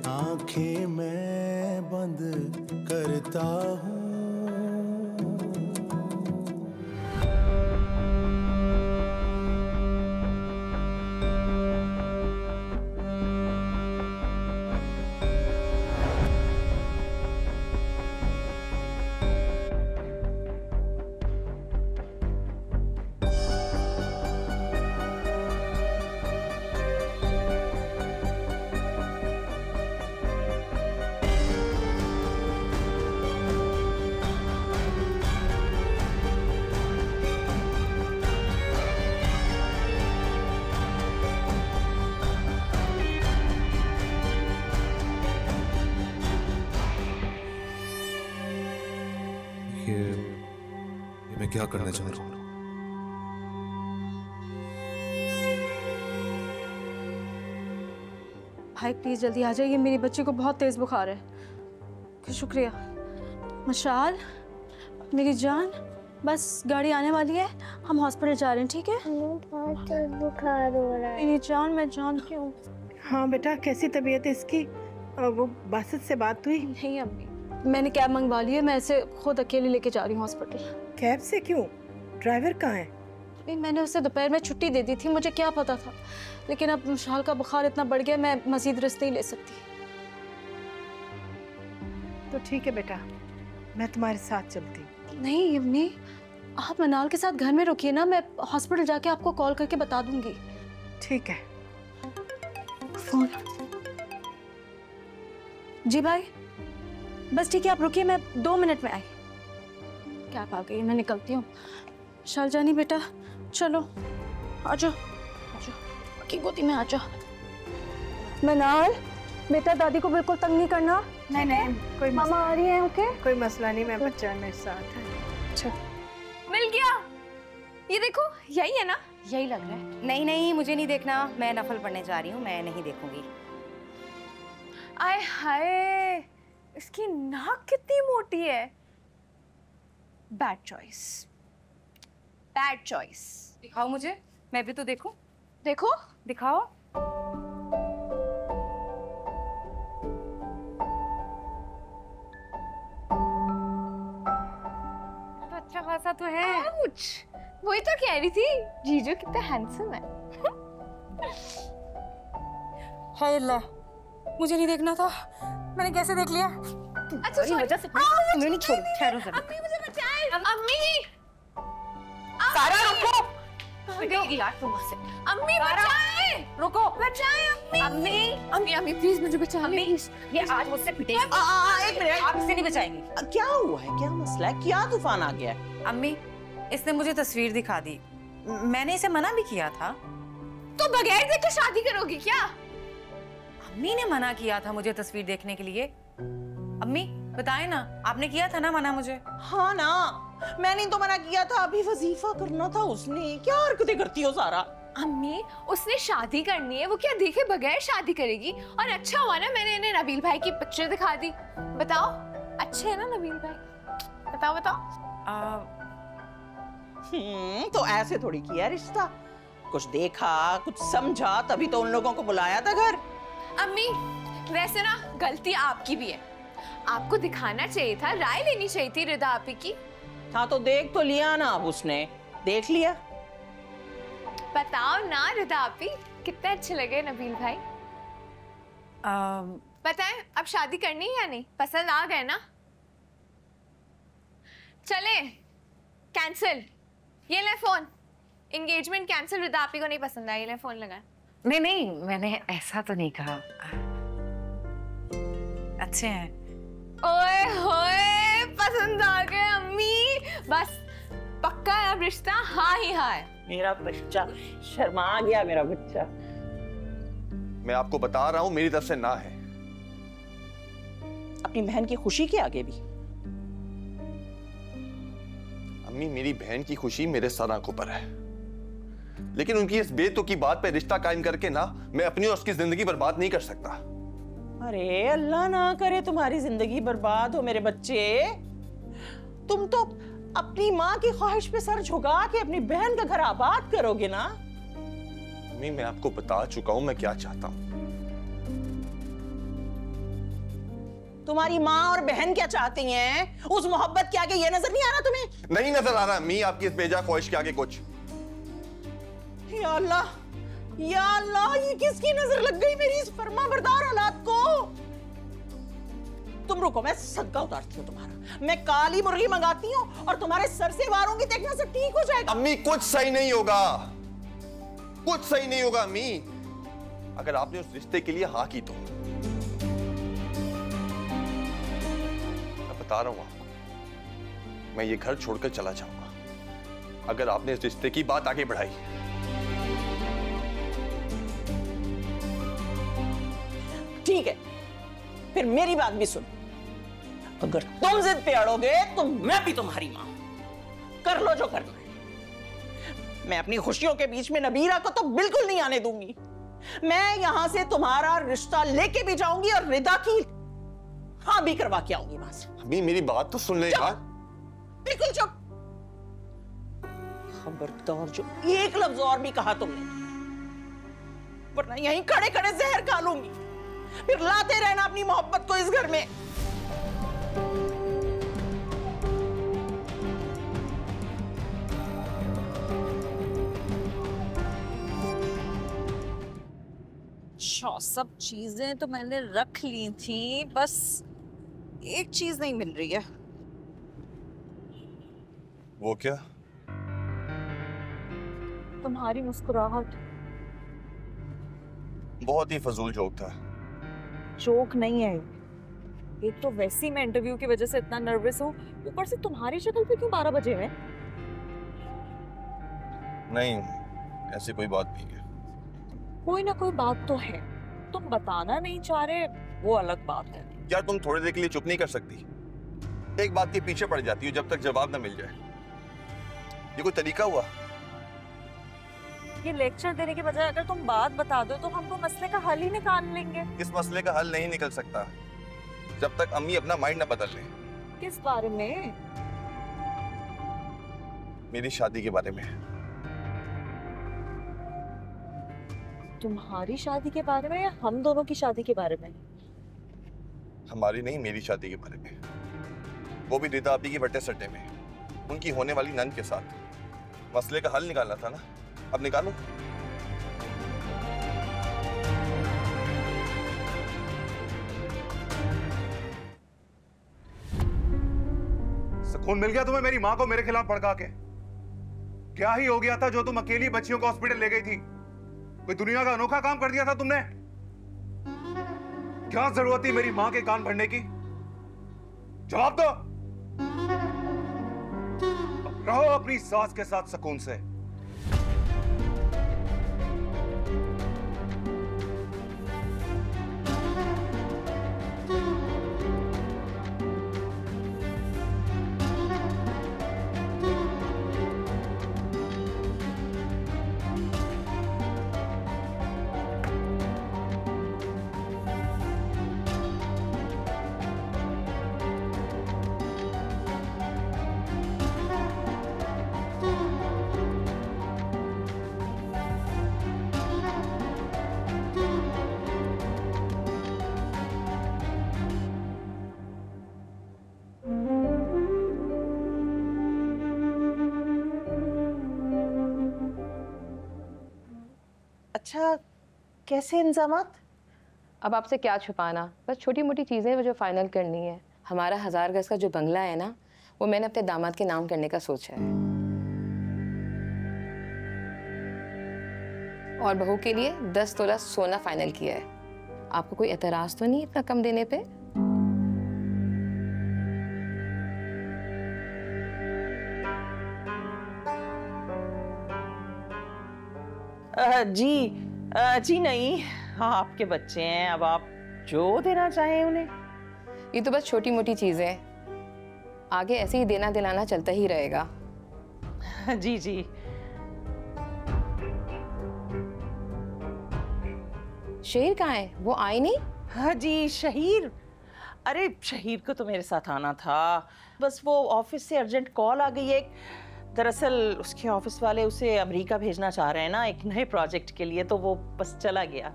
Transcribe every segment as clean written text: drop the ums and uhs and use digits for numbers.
आंखें मैं बंद करता हूँ। ये मैं क्या करना चाह रहा हूँ? भाई प्लीज जल्दी आ जाइए, मेरी बच्ची को बहुत तेज बुखार है। शुक्रिया। मशाल मेरी जान, बस गाड़ी आने वाली है, हम हॉस्पिटल जा रहे हैं, ठीक है? बहुत तेज बुखार हो रहा है। मेरी जान, मैं जानती हूँ। हाँ बेटा, कैसी तबीयत है इसकी? वो बासित से बात हुई? नहीं अम्मी, मैंने कैब मंगवा ली है, मैं इसे खुद अकेले लेके जा रही हूँ हॉस्पिटल। कैब से क्यों? ड्राइवर कहाँ है? मैंने उसे दोपहर में छुट्टी दे दी थी, मुझे क्या पता था, लेकिन अब मशाल का बुखार इतना बढ़ गया, मैं मजीद रिस्क नहीं ले सकती। तो ठीक है बेटा, मैं तुम्हारे साथ चलती हूँ। नहीं अम्मी, आप मनाल के साथ घर में रुकिए ना, मैं हॉस्पिटल जाके आपको कॉल करके बता दूंगी। ठीक है। फोन। जी भाई, बस ठीक है, आप रुकिए, मैं 2 मिनट में आई। कैब आ गई, मैं निकलती हूँ। शाल जानी बेटा, चलो आ जाओ, आ जाओ की गोदी में आ जाओ। मनाल बेटा, दादी को बिल्कुल तंग नहीं करना। नहीं नहीं, कोई मामा आ रही हैं। ओके, कोई मसला नहीं, मैं बच्चा मेरे साथ है। अच्छा मिल गया, ये देखो, यही है ना? यही लग रहा है। नहीं नहीं, मुझे नहीं देखना, मैं नफल पढ़ने जा रही हूँ, मैं नहीं देखूंगी। आय हाय, इसकी नाक कितनी मोटी है। Bad choice, bad choice. दिखाओ मुझे, मैं भी तो देखूं। देखो, दिखाओ। तो अच्छा खासा तो है। वही तो कह रही थी, जीजू कितना हैंडसम है। हाय अल्लाह, मुझे नहीं देखना था, मैंने कैसे देख लिया? अच्छा वजह से मैं नहीं छोड़। ठहरो जरा। अम्मी मुझे बचाए। अम्मी सारा रुको। यार तुम मुझसे। अम्मी बचाए, रुको, बचाए अम्मी। अम्मी अम्मी अम्मी प्लीज मुझे बचा अम्मी, ये आज मुझसे पिटेगी। एक मिनट, आप इसे नहीं बचाएंगी। क्या हुआ है? क्या मसला है? क्या तूफान आ गया है? अम्मी, इसने मुझे तस्वीर दिखा दी, मैंने इसे मना भी किया था। तो बगैर देखे शादी करोगी क्या? अम्मी ने मना किया था मुझे तस्वीर देखने के लिए। अम्मी बताएं ना, आपने किया था ना मना मुझे? हाँ ना, मैंने तो मना किया था, अभी वजीफा करना था उसने। क्या हरकतें करती हो सारा? अम्मी उसने शादी करनी है, वो क्या देखे बगैर शादी करेगी? और अच्छा हुआ ना मैंने इन्हें नबील भाई की पिक्चर दिखा दी। बताओ, अच्छे है ना नबील भाई? बताओ बताओ। तो ऐसे थोड़ी किया रिश्ता, कुछ देखा, कुछ समझा, तभी तो उन लोगों को बुलाया था घर। अम्मी वैसे ना गलती आपकी भी है, आपको दिखाना चाहिए था, राय लेनी चाहिए थी रिदा आपी की। हाँ तो देख तो लिया ना, अब उसने देख लिया। बताओ ना रिदा आपी, कितने अच्छे लगे नबील भाई। बताएं, अब शादी करनी है या नहीं? पसंद आ गए ना? चले कैंसिल, ये ले फोन। एंगेजमेंट कैंसिल, रिदा आपी को नहीं पसंद आया, ये ले फोन लगा। नहीं नहीं, मैंने ऐसा तो नहीं कहा। अच्छे हैं। ओए होए, पसंद आ गए अम्मी, बस पक्का है अब रिश्ता, हाँ ही हाँ है। मेरा बच्चा शर्मा गया, मेरा बच्चा। मैं आपको बता रहा हूं, मेरी तरफ से ना है। अपनी बहन की खुशी के आगे भी। अम्मी, मेरी बहन की खुशी मेरे सर आंखों पर है, लेकिन उनकी इस बेतुकी बात पे रिश्ता कायम करके ना मैं अपनी और उसकी जिंदगी बर्बाद नहीं कर सकता। अरे अल्लाह ना करे तुम्हारी जिंदगी बर्बाद हो मेरे बच्चे। तुम तो अपनी माँ की ख्वाहिश पे सर झुका के अपनी बहन का घर आबाद करोगे ना। अम्मी, मैं आपको बता चुका हूं मैं क्या चाहता हूं। तुम्हारी माँ और बहन क्या चाहती हैं? उस मोहब्बत के आगे ये नजर नहीं आ रहा तुम्हें? नहीं नजर आ रहा अम्मी आपकी इस बेजा ख्वाहिश के आगे कुछ। या अल्लाह, या अल्लाह, ये किसकी नजर लग गई मेरी इस फर्माबरदार औलाद को? तुम रुको, मैं सदका उतारती हूँ तुम्हारा। मैं काली मुर्गी मंगाती हूँ और तुम्हारे सर से वारूंगी, देखना सब ठीक हो जाएगा। अम्मी कुछ सही नहीं होगा, कुछ सही नहीं होगा अम्मी। अगर आपने उस रिश्ते के लिए हाँ की तो मैं बता रहा हूं आपको, मैं ये घर छोड़कर चला जाऊंगा अगर आपने इस रिश्ते की बात आगे बढ़ाई। ठीक है, फिर मेरी बात भी सुन। अगर तुम जिद पे अड़ोगे तो मैं भी तुम्हारी मां। कर लो जो करना है। मैं अपनी खुशियों के बीच में नबीरा को तो बिल्कुल नहीं आने दूंगी। मैं यहां से तुम्हारा रिश्ता लेके भी जाऊंगी और रिदा की हाँ भी करवा के आऊंगी वहां से। अभी मेरी बात तो सुन ले यार। बिल्कुल चुप। खबरदार जो एक लफ्ज और भी कहा तुमने, वरना यहीं खड़े खड़े जहर खा लूंगी। फिर लाते रहना अपनी मोहब्बत को इस घर में। अच्छा, सब चीजें तो मैंने रख ली थी, बस एक चीज नहीं मिल रही है। वो क्या? तुम्हारी मुस्कुराहट। बहुत ही फजूल जोक था। जोक नहीं है, एक तो वैसे ही मैं इंटरव्यू की वजह से इतना नर्वस हूँ, ऊपर से तुम्हारी शक्ल पे क्यों 12 बजे हैं? नहीं, ऐसी कोई बात नहीं है। कोई ना कोई बात तो है, तुम बताना नहीं चाह रहे, वो अलग बात है। यार तुम थोड़ी देर के लिए चुप नहीं कर सकती? एक बात के पीछे पड़ जाती हो जब तक जवाब ना मिल जाए। ये कोई तरीका हुआ? ये लेक्चर देने के बजाय अगर तुम बात बता दो तो हम तो मसले का हल ही निकाल लेंगे। इस मसले का हल नहीं निकल सकता जब तक अम्मी अपना माइंड ना बदल ले। किस बारे में? मेरी शादी के बारे में। तुम्हारी शादी के बारे में या हम दोनों की शादी के बारे में? हमारी नहीं, मेरी शादी के बारे में। वो भी रिदा आपी की बट्टे सट्टे में, उनकी होने वाली नंद के साथ। मसले का हल निकालना था ना, अब निकालो। सुकून मिल गया तुम्हें मेरी मां को मेरे खिलाफ भड़का के? क्या ही हो गया था जो तुम अकेली बच्चियों को हॉस्पिटल ले गई थी? कोई दुनिया का अनोखा काम कर दिया था तुमने? क्या जरूरत थी मेरी मां के कान भरने की? जवाब दो। रहो अपनी सास के साथ सुकून से। अच्छा, कैसे इंतजामात? अब आपसे क्या छुपाना, बस छोटी मोटी चीज़ें वो जो फाइनल करनी है। हमारा 1000 गज का जो बंगला है ना, वो मैंने अपने दामाद के नाम करने का सोचा है। और बहू के लिए 10 तोला सोना फाइनल किया है। आपको कोई एतराज तो नहीं इतना कम देने पे? जी नहीं, हाँ आपके बच्चे हैं, अब आप जो देना चाहें उन्हें। ये तो बस छोटी मोटी चीजें, आगे ऐसे ही देना दिलाना चलता ही रहेगा। जी जी। शहीर कहाँ है? वो आई नहीं? हाँ जी, शहीर, अरे शहीर को तो मेरे साथ आना था, बस वो ऑफिस से अर्जेंट कॉल आ गई है। दरअसल उसके ऑफिस वाले उसे अमेरिका भेजना चाह रहे हैं ना, एक नए प्रोजेक्ट के लिए, तो वो बस चला गया।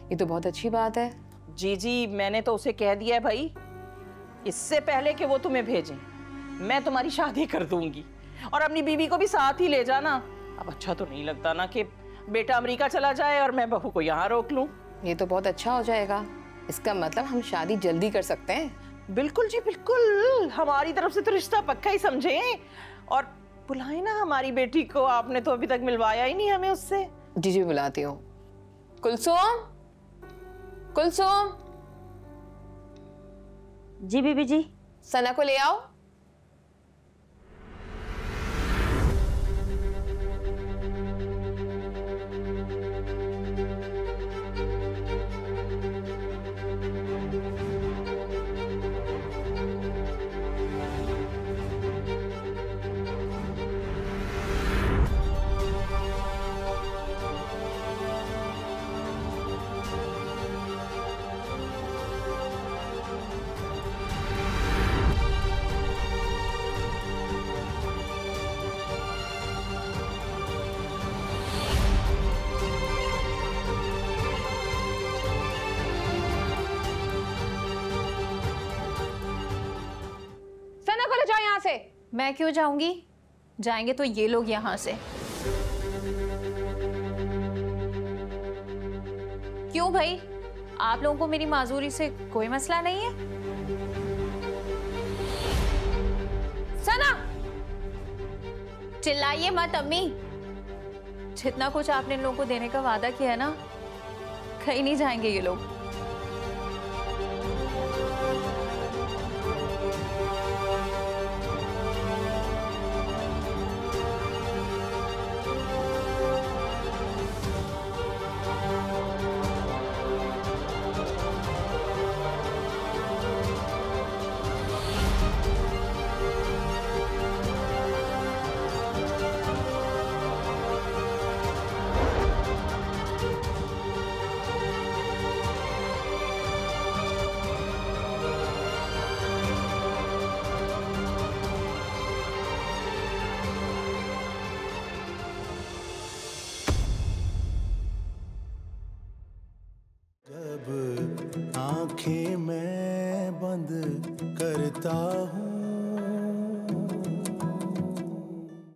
ये तो बहुत अच्छी बात है। जी जी, मैंने तो उसे कह दिया है भाई, इससे पहले कि वो तुम्हें भेजें, मैं तुम्हारी शादी कर दूंगी और अपनी बीवी को भी साथ ही ले जाना। अब अच्छा तो नहीं लगता ना कि बेटा अमेरिका चला जाए और मैं बहू को यहाँ रोक लूं। ये तो बहुत अच्छा हो जाएगा। इसका मतलब हम शादी जल्दी कर सकते हैं। बिल्कुल जी बिल्कुल, हमारी तरफ से तो रिश्ता पक्का ही समझे। और बुलाए ना हमारी बेटी को, आपने तो अभी तक मिलवाया ही नहीं हमें उससे। जी जी बुलाती हूँ। कुलसुम, कुलसुम। जी बीबी जी। सना को ले आओ। मैं क्यों जाऊंगी? जाएंगे तो ये लोग यहाँ से। क्यों भाई, आप लोगों को मेरी माजूरी से कोई मसला नहीं है? सना, चिल्लाइए मत अम्मी। जितना कुछ आपने इन लोगों को देने का वादा किया है ना, कहीं नहीं जाएंगे ये लोग। जब आंखें मैं बंद करता हूँ